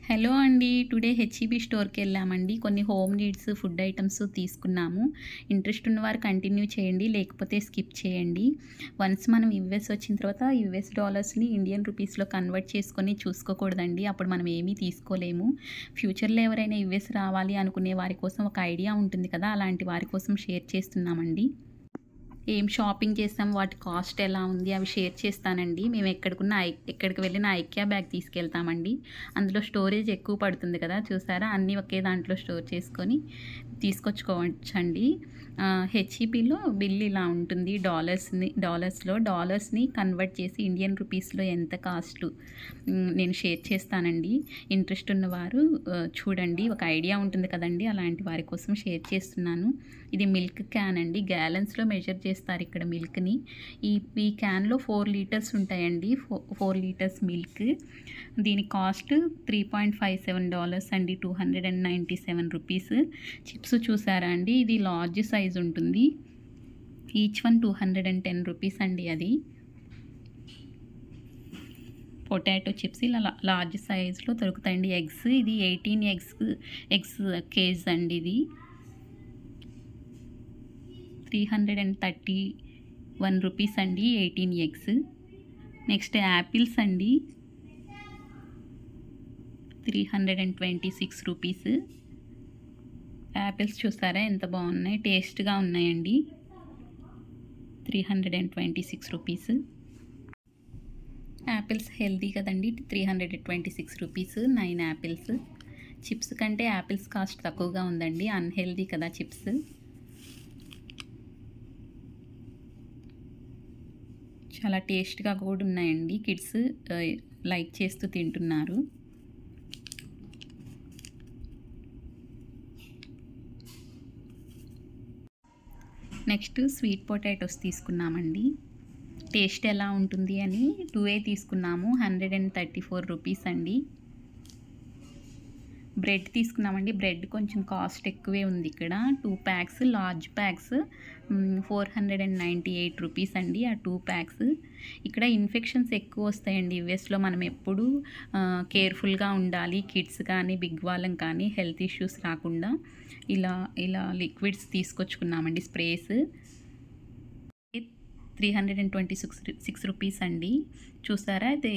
Hello అండి. Today హెచ్‌ఈబీ స్టోర్‌కి వెళ్ళామండి. కొన్ని హోమ్ నీడ్స్, ఫుడ్ ఐటెమ్స్ తీసుకున్నాము. ఇంట్రెస్ట్ ఉన్నవారు కంటిన్యూ చేయండి. లేకపోతే స్కిప్ చేయండి. వన్స్ మనం యూఎస్ వచ్చిన తర్వాత యూఎస్ డాలర్స్‌ని ఇండియన్ రూపీస్‌లో కన్వర్ట్ చేసుకొని చూసుకోకూడదండి. అప్పుడు మనం ఏమీ తీసుకోలేము. ఫ్యూచర్‌లో ఎవరైనా యూఎస్ రావాలి అనుకునే వారి కోసం ఒక ఐడియా ఉంటుంది కదా! అలాంటి వారి కోసం షేర్ చేస్తున్నామండి. ఏం షాపింగ్ చేసాం, వాటి కాస్ట్ ఎలా ఉంది అవి షేర్ చేస్తానండి. మేము ఎక్కడికి వెళ్ళినా ఐకియా బ్యాగ్ తీసుకెళ్తామండి. అందులో స్టోరేజ్ ఎక్కువ పడుతుంది కదా! చూసారా, అన్నీ ఒకే దాంట్లో స్టోర్ చేసుకొని తీసుకొచ్చుకోవచ్చండి. హెచ్‌ఈబీలో బిల్ ఇలా ఉంటుంది. డాలర్స్‌ని కన్వర్ట్ చేసి ఇండియన్ రూపీస్‌లో ఎంత కాస్టు నేను షేర్ చేస్తానండి. ఇంట్రెస్ట్ ఉన్నవారు చూడండి. ఒక ఐడియా ఉంటుంది కదండీ! అలాంటి వారి కోసం షేర్ చేస్తున్నాను. ఇది మిల్క్ క్యాన్ అండి. గ్యాలన్స్‌లో మెజర్ చేస్తారు ఇక్కడ మిల్క్‌ని. ఈ క్యాన్‌లో 4 లీటర్స్ ఉంటాయండి. 4 లీటర్స్ మిల్క్. దీని కాస్ట్ $3.57 అండి. $297 చిప్స్ చూసారా అండి, ఇది లార్జ్ సైజ్ ఉంటుంది. ఈచ్ వన్ $210 అండి. అది పొటాటో చిప్స్ ఇలా లార్జ్ సైజ్లో దొరుకుతాయండి. ఎగ్స్, ఇది 18 ఎగ్స్ కేజ్ అండి. ఇది $331 అండి. 18 ఎగ్స్. నెక్స్ట్ యాపిల్స్ అండి, $326. యాపిల్స్ చూసారా ఎంత బాగున్నాయి, టేస్ట్గా ఉన్నాయండి. $326. యాపిల్స్ హెల్తీ కదండి. $326, 9 యాపిల్స్. చిప్స్ కంటే యాపిల్స్ కాస్ట్ తక్కువగా ఉందండి. అన్హెల్తీ కదా చిప్స్. చాలా టేస్ట్గా కూడా ఉన్నాయండి. కిడ్స్ లైక్ చేస్తూ తింటున్నారు. నెక్స్ట్ స్వీట్ పొటాటోస్ తీసుకున్నామండి. టేస్ట్ ఎలా ఉంటుంది అని 2 తీసుకున్నాము. $134 అండి. బ్రెడ్ తీసుకున్నామండి. బ్రెడ్ కొంచెం కాస్ట్ ఎక్కువే ఉంది ఇక్కడ. 2 ప్యాక్స్, లార్జ్ ప్యాక్స్ $498 అండి. ఆ 2 ప్యాక్స్. ఇక్కడ ఇన్ఫెక్షన్స్ ఎక్కువ వస్తాయండి యూఎస్లో. మనం ఎప్పుడు కేర్ఫుల్గా ఉండాలి. కిడ్స్ కానీ బిగ్ వాళ్ళం కానీ హెల్త్ ఇష్యూస్ రాకుండా ఇలా లిక్విడ్స్ తీసుకొచ్చుకున్నామండి. స్ప్రేస్ $326 అండి. చూసారా, ఇది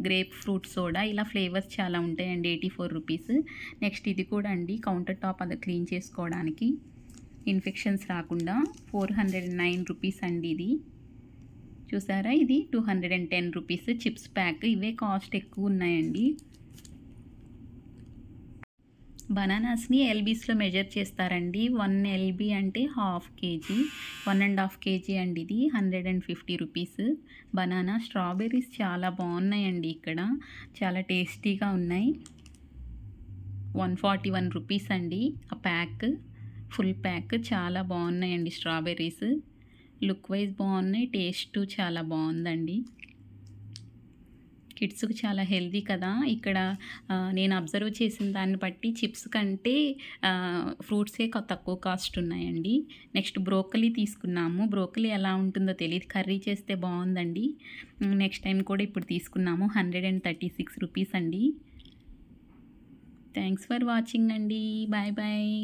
గ్రేప్ ఫ్రూట్ సోడా. ఇలా ఫ్లేవర్స్ చాలా ఉంటాయండి. $84. నెక్స్ట్ ఇది కూడా అండి, కౌంటర్ టాప్ అది క్లీన్ చేసుకోవడానికి ఇన్ఫెక్షన్స్ రాకుండా $409 అండి. ఇది చూసారా, ఇది $210 చిప్స్ ప్యాక్. ఇవే కాస్ట్ ఎక్కువ ఉన్నాయండి. బనానాస్ని ఎల్బీస్లో మెజర్ చేస్తారండి. 1 ఎల్బీ అంటే ½ కేజీ, 1.5 కేజీ అండి. ఇది $150. బనానా. స్ట్రాబెర్రీస్ చాలా బాగున్నాయండి ఇక్కడ, చాలా టేస్టీగా ఉన్నాయి. $141 అండి ఆ ప్యాక్. ఫుల్ ప్యాక్ చాలా బాగున్నాయండి స్ట్రాబెర్రీస్. లుక్ వైజ్ బాగున్నాయి, టేస్ట్ చాలా బాగుందండి. కిడ్స్కి చాలా హెల్తీ కదా. ఇక్కడ నేను అబ్జర్వ్ చేసిన దాన్ని బట్టి చిప్స్ కంటే ఫ్రూట్సే తక్కువ కాస్ట్ ఉన్నాయండి. నెక్స్ట్ బ్రోకలీ తీసుకున్నాము. బ్రోకలీ ఎలా ఉంటుందో తెలియదు, కర్రీ చేస్తే బాగుందండి. నెక్స్ట్ టైం కూడా ఇప్పుడు తీసుకున్నాము. $136 అండి. థ్యాంక్స్ ఫర్ వాచింగ్ అండి. Bye bye.